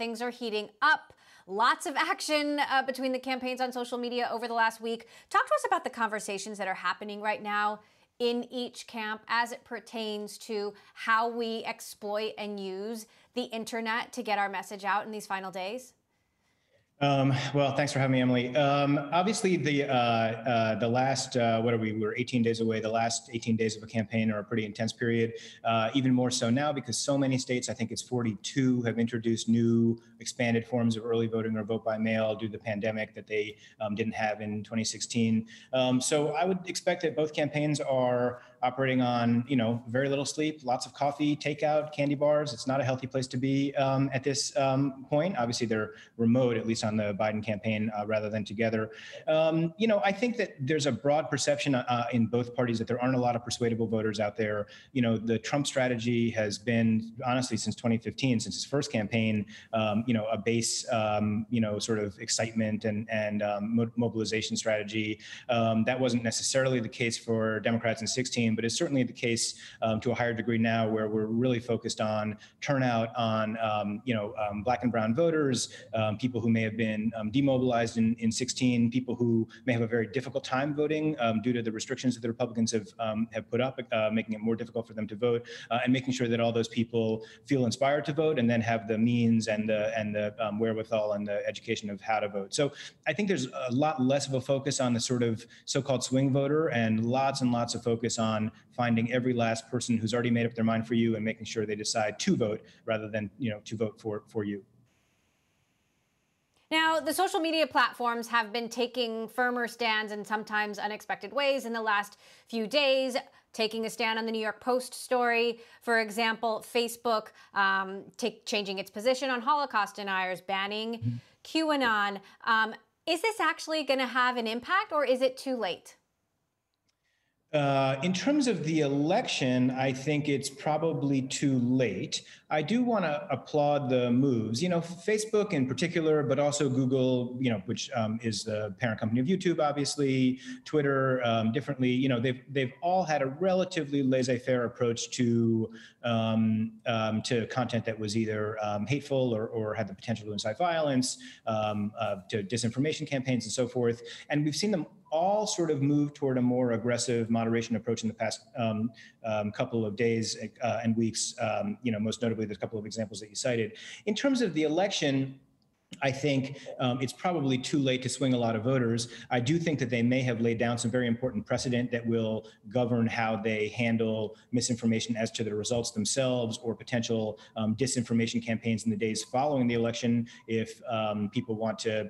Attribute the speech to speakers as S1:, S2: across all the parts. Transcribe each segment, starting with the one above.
S1: things are heating up. Lots of action between the campaigns on social media over the last week. Talk to us about the conversations that are happening right now in each camp as it pertains to how we exploit and use the internet to get our message out in these final days.
S2: Well, thanks for having me, Emily. Obviously, the last, what are we? We're 18 days away. The last 18 days of a campaign are a pretty intense period, even more so now because so many states, I think it's 42, have introduced new expanded forms of early voting or vote by mail due to the pandemic that they didn't have in 2016. So I would expect that both campaigns are operating on, very little sleep, lots of coffee, takeout, candy bars. It's not a healthy place to be at this point. Obviously, they're remote, at least on the Biden campaign, rather than together. I think that there's a broad perception in both parties that there aren't a lot of persuadable voters out there. The Trump strategy has been, honestly, since 2015, since his first campaign, a base, sort of excitement and mobilization strategy. That wasn't necessarily the case for Democrats in 2016, but it's certainly the case to a higher degree now, where we're really focused on turnout on, Black and brown voters, people who may have been demobilized in 2016, people who may have a very difficult time voting due to the restrictions that the Republicans have put up, making it more difficult for them to vote, and making sure that all those people feel inspired to vote and then have the means and the wherewithal and the education of how to vote. So I think there's a lot less of a focus on the sort of so-called swing voter and lots of focus on finding every last person who's already made up their mind for you and making sure they decide to vote rather than, to vote for you.
S1: Now, the social media platforms have been taking firmer stands in sometimes unexpected ways in the last few days, taking a stand on the New York Post story. For example, Facebook changing its position on Holocaust deniers, banning QAnon. Is this actually going to have an impact, or is it too late?
S2: In terms of the election, I think it's probably too late. I do want to applaud the moves. Facebook in particular, but also Google, which is the parent company of YouTube, obviously, Twitter, differently. They've all had a relatively laissez-faire approach to content that was either hateful or had the potential to incite violence, to disinformation campaigns and so forth. And we've seen them all sort of move toward a more aggressive moderation approach in the past couple of days and weeks, most notably the couple of examples that you cited. In terms of the election, I think it's probably too late to swing a lot of voters. I do think that they may have laid down some very important precedent that will govern how they handle misinformation as to the results themselves or potential disinformation campaigns in the days following the election. If people want to,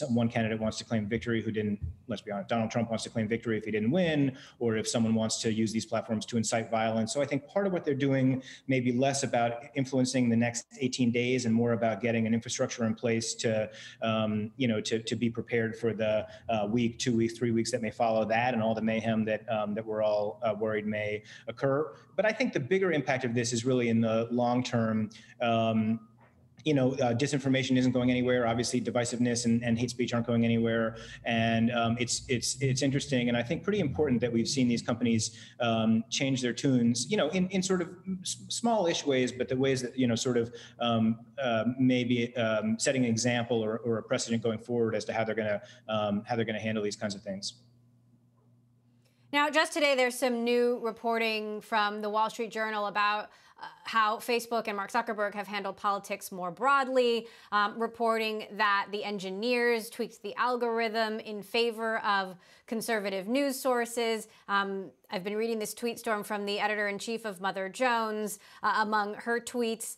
S2: one candidate wants to claim victory who didn't, let's be honest, Donald Trump wants to claim victory if he didn't win, or if someone wants to use these platforms to incite violence. So I think part of what they're doing may be less about influencing the next 18 days and more about getting an infrastructure in place to be prepared for the week, 2 weeks, 3 weeks that may follow that, and all the mayhem that we're all worried may occur. But I think the bigger impact of this is really in the long term. Disinformation isn't going anywhere. Obviously, divisiveness and hate speech aren't going anywhere. And it's interesting, and I think pretty important that we've seen these companies change their tunes, in sort of small-ish ways, but the ways that maybe setting an example or a precedent going forward as to how they're going to handle these kinds of things.
S1: Now, just today, there's some new reporting from the Wall Street Journal about how Facebook and Mark Zuckerberg have handled politics more broadly, reporting that the engineers tweaked the algorithm in favor of conservative news sources. I've been reading this tweet storm from the editor-in-chief of Mother Jones. Among her tweets,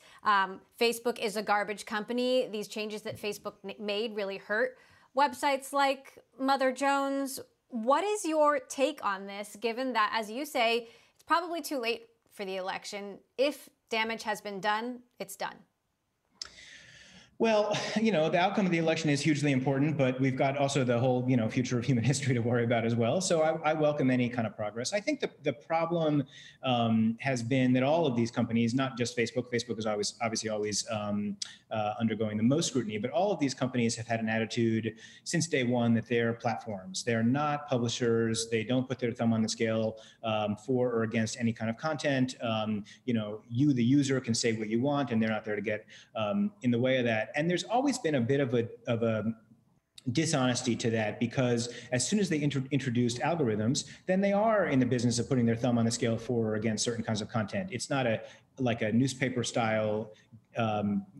S1: Facebook is a garbage company. These changes that Facebook made really hurt websites like Mother Jones. What is your take on this, given that, as you say, it's probably too late for the election? If damage has been done, it's done.
S2: Well, the outcome of the election is hugely important, but we've got also the whole, future of human history to worry about as well. So I welcome any kind of progress. I think the problem has been that all of these companies, not just Facebook, Facebook is obviously always undergoing the most scrutiny, but all of these companies have had an attitude since day one that they're platforms. They're not publishers. They don't put their thumb on the scale for or against any kind of content. You, the user, can say what you want, and they're not there to get in the way of that. that. And there's always been a bit of a dishonesty to that, because as soon as they introduced algorithms, then they are in the business of putting their thumb on the scale for or against certain kinds of content. It's not like a newspaper style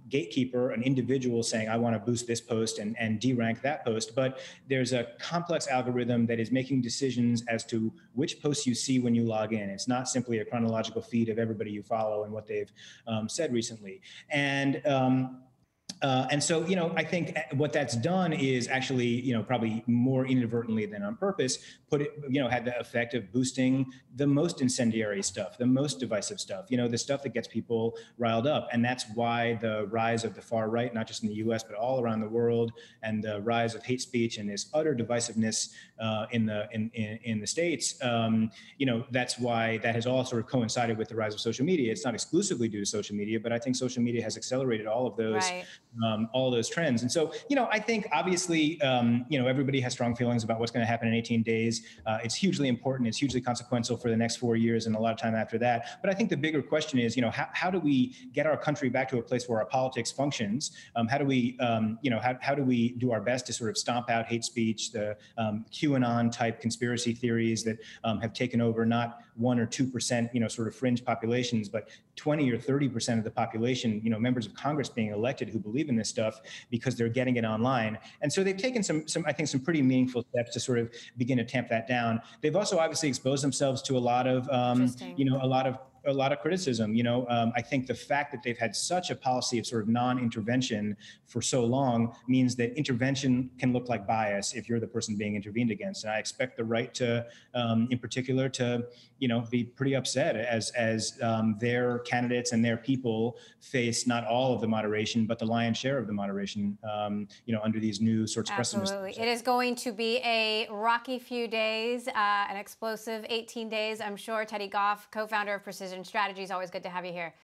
S2: gatekeeper, an individual saying, I want to boost this post and derank that post, but there's a complex algorithm that is making decisions as to which posts you see when you log in. It's not simply a chronological feed of everybody you follow and what they've said recently. And so, I think what that's done is actually, probably more inadvertently than on purpose, had the effect of boosting the most incendiary stuff, the most divisive stuff, the stuff that gets people riled up. And that's why the rise of the far right, not just in the US, but all around the world, and the rise of hate speech and this utter divisiveness in the States, that's why that has all sort of coincided with the rise of social media. It's not exclusively due to social media, but I think social media has accelerated all of those.
S1: Right.
S2: All those trends. And so, I think obviously, everybody has strong feelings about what's going to happen in 18 days. It's hugely important. It's hugely consequential for the next 4 years and a lot of time after that. But I think the bigger question is, how do we get our country back to a place where our politics functions? How do we, how do we do our best to sort of stomp out hate speech, the QAnon type conspiracy theories that have taken over not 1 or 2%, sort of fringe populations, but 20 or 30% of the population, members of Congress being elected who believe in this stuff because they're getting it online. And so they've taken some I think, some pretty meaningful steps to sort of begin to tamp that down. They've also obviously exposed themselves to a lot of, a lot of criticism. I think the fact that they've had such a policy of sort of non-intervention for so long means that intervention can look like bias if you're the person being intervened against. And I expect the right to, in particular, to be pretty upset as their candidates and their people face not all of the moderation, but the lion's share of the moderation, under these new sorts of precedents.
S1: Absolutely. It is going to be a rocky few days, an explosive 18 days, I'm sure. Teddy Goff, co-founder of Precision Strategies, always good to have you here.